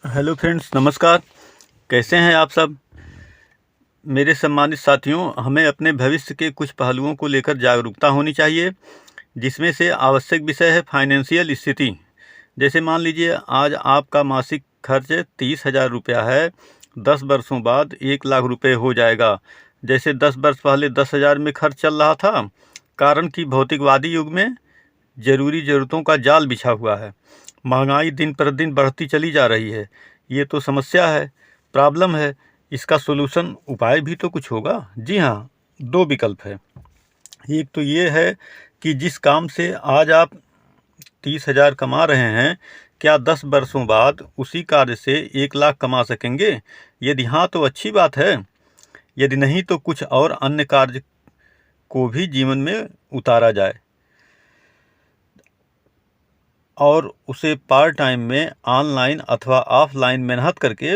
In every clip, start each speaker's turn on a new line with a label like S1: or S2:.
S1: Hello friends, नमस्कार। कैसे हैं आप सब? मेरे सम्मानित साथियों, हमें अपने भविष्य के कुछ पहलुओं को लेकर जागरूकता होनी चाहिए, जिसमें से आवश्यक विषय है फाइनेंशियल स्थिति। जैसे मान लीजिए, आज आपका मासिक खर्च 30,000 रुपया है, 10 वर्षों बाद 1,00,000 रुपये हो जाएगा। जैसे 10 वर्ष पहले 10,000 में खर्च चल रहा था, कारण कि भौतिकवादी युग में ज़रूरी ज़रूरतों का जाल बिछा हुआ है। महंगाई दिन प्रतिदिन बढ़ती चली जा रही है। ये तो समस्या है, प्रॉब्लम है। इसका सॉल्यूशन, उपाय भी तो कुछ होगा। जी हाँ, 2 विकल्प है। एक तो ये है कि जिस काम से आज आप 30,000 कमा रहे हैं, क्या 10 वर्षों बाद उसी कार्य से 1,00,000 कमा सकेंगे? यदि हाँ, तो अच्छी बात है। यदि नहीं, तो कुछ और अन्य कार्य को भी जीवन में उतारा जाए और उसे पार्ट टाइम में ऑनलाइन अथवा ऑफलाइन मेहनत करके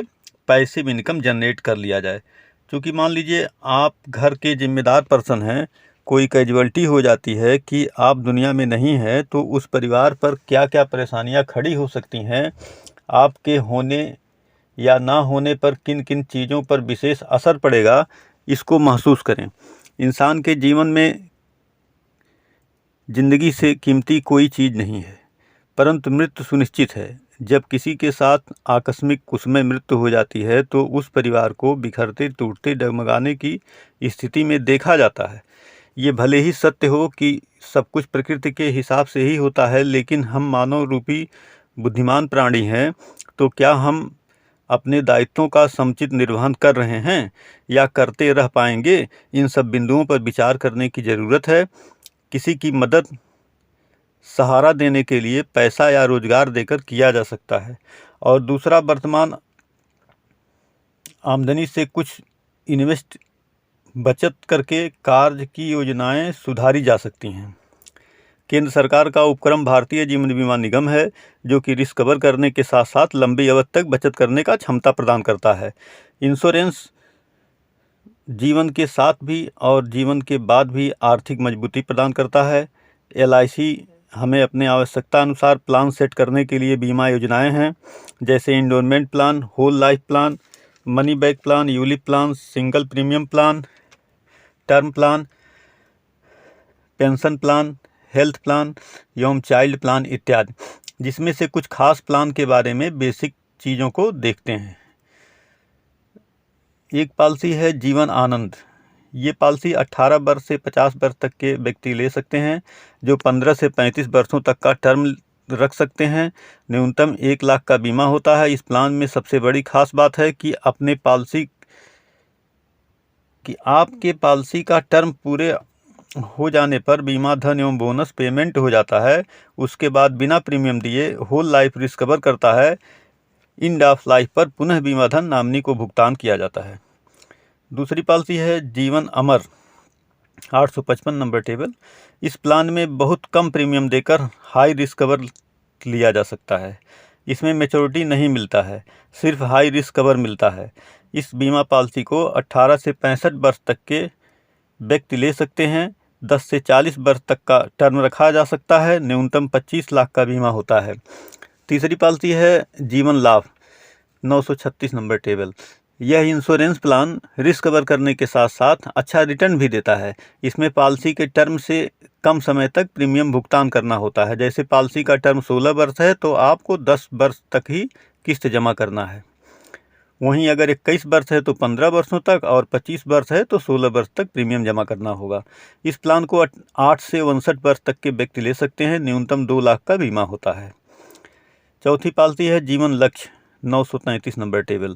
S1: पैसिव इनकम जनरेट कर लिया जाए। क्योंकि मान लीजिए, आप घर के जिम्मेदार पर्सन हैं, कोई कैजुअल्टी हो जाती है कि आप दुनिया में नहीं हैं, तो उस परिवार पर क्या क्या परेशानियां खड़ी हो सकती हैं, आपके होने या ना होने पर किन किन चीज़ों पर विशेष असर पड़ेगा, इसको महसूस करें। इंसान के जीवन में ज़िंदगी से कीमती कोई चीज़ नहीं है, परंतु मृत्यु सुनिश्चित है। जब किसी के साथ आकस्मिक उसमें मृत्यु हो जाती है, तो उस परिवार को बिखरते टूटते डगमगाने की स्थिति में देखा जाता है। ये भले ही सत्य हो कि सब कुछ प्रकृति के हिसाब से ही होता है, लेकिन हम मानव रूपी बुद्धिमान प्राणी हैं, तो क्या हम अपने दायित्वों का समुचित निर्वहन कर रहे हैं या करते रह पाएंगे? इन सब बिंदुओं पर विचार करने की ज़रूरत है। किसी की मदद, सहारा देने के लिए पैसा या रोजगार देकर किया जा सकता है, और दूसरा, वर्तमान आमदनी से कुछ इन्वेस्ट बचत करके कार्य की योजनाएं सुधारी जा सकती हैं। केंद्र सरकार का उपक्रम भारतीय जीवन बीमा निगम है, जो कि रिस्क कवर करने के साथ साथ लंबी अवधि तक बचत करने का क्षमता प्रदान करता है। इंश्योरेंस जीवन के साथ भी और जीवन के बाद भी आर्थिक मजबूती प्रदान करता है। LIC हमें अपने आवश्यकता अनुसार प्लान सेट करने के लिए बीमा योजनाएं हैं, जैसे endowment plan, whole life plan, money back plan, ULIP plan, single premium plan, term plan, pension plan, health plan एवं चाइल्ड प्लान इत्यादि। जिसमें से कुछ खास प्लान के बारे में बेसिक चीज़ों को देखते हैं। एक पॉलिसी है जीवन आनंद। ये पॉलिसी 18 वर्ष से 50 वर्ष तक के व्यक्ति ले सकते हैं, जो 15 से 35 वर्षों तक का टर्म रख सकते हैं। न्यूनतम 1,00,000 का बीमा होता है। इस प्लान में सबसे बड़ी खास बात है कि आपके पॉलिसी का टर्म पूरे हो जाने पर बीमा धन एवं बोनस पेमेंट हो जाता है। उसके बाद बिना प्रीमियम दिए होल लाइफ रिस्क कवर करता है। एंड ऑफ लाइफ पर पुनः बीमा धन नॉमिनी को भुगतान किया जाता है। दूसरी पॉलिसी है जीवन अमर, 855 नंबर टेबल। इस प्लान में बहुत कम प्रीमियम देकर हाई रिस्क कवर लिया जा सकता है। इसमें मैच्योरिटी नहीं मिलता है, सिर्फ हाई रिस्क कवर मिलता है। इस बीमा पॉलिसी को 18 से 65 वर्ष तक के व्यक्ति ले सकते हैं। 10 से 40 वर्ष तक का टर्म रखा जा सकता है। न्यूनतम 25,00,000 का बीमा होता है। तीसरी पॉलिसी है जीवन लाभ, 936 नंबर टेबल। यह इंश्योरेंस प्लान रिस्क कवर करने के साथ साथ अच्छा रिटर्न भी देता है। इसमें पॉलिसी के टर्म से कम समय तक प्रीमियम भुगतान करना होता है। जैसे पॉलिसी का टर्म 16 वर्ष है, तो आपको 10 वर्ष तक ही किस्त जमा करना है। वहीं अगर 21 वर्ष है तो 15 वर्षों तक, और 25 वर्ष है तो 16 वर्ष तक प्रीमियम जमा करना होगा। इस प्लान को 8 से 59 वर्ष तक के व्यक्ति ले सकते हैं। न्यूनतम 2,00,000 का बीमा होता है। चौथी पॉलिसी है जीवन लक्ष्य, 933 नंबर टेबल।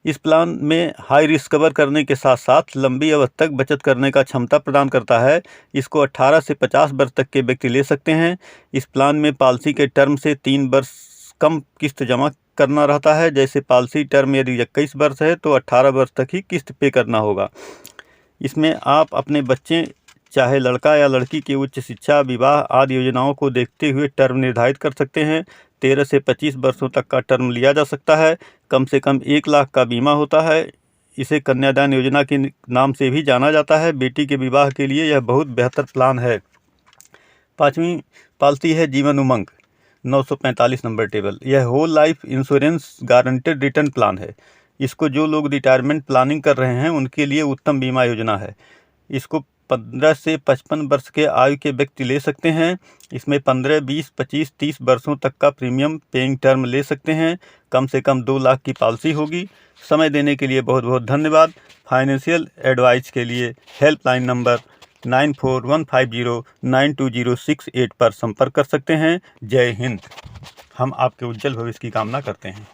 S1: इस प्लान में हाई रिस्क कवर करने के साथ साथ लंबी अवधि तक बचत करने का क्षमता प्रदान करता है। इसको 18 से 50 वर्ष तक के व्यक्ति ले सकते हैं। इस प्लान में पॉलिसी के टर्म से 3 वर्ष कम किस्त जमा करना रहता है। जैसे पॉलिसी टर्म यदि 21 वर्ष है तो 18 वर्ष तक ही किस्त पे करना होगा। इसमें आप अपने बच्चे, चाहे लड़का या लड़की की उच्च शिक्षा, विवाह आदि योजनाओं को देखते हुए टर्म निर्धारित कर सकते हैं। 13 से 25 वर्षों तक का टर्म लिया जा सकता है। कम से कम 1,00,000 का बीमा होता है। इसे कन्यादान योजना के नाम से भी जाना जाता है। बेटी के विवाह के लिए यह बहुत बेहतर प्लान है। 5वीं पॉलिसी है जीवन उमंग, 945 नंबर टेबल। यह whole life insurance guaranteed return plan है। इसको जो लोग रिटायरमेंट प्लानिंग कर रहे हैं उनके लिए उत्तम बीमा योजना है। इसको 15 से 55 वर्ष के आयु के व्यक्ति ले सकते हैं। इसमें 15, 20, 25, 30 वर्षों तक का प्रीमियम पेइंग टर्म ले सकते हैं। कम से कम 2 लाख की पॉलिसी होगी। समय देने के लिए बहुत बहुत धन्यवाद। फाइनेंशियल एडवाइस के लिए हेल्पलाइन नंबर 9415092068 पर संपर्क कर सकते हैं। जय हिंद। हम आपके उज्जवल भविष्य की कामना करते हैं।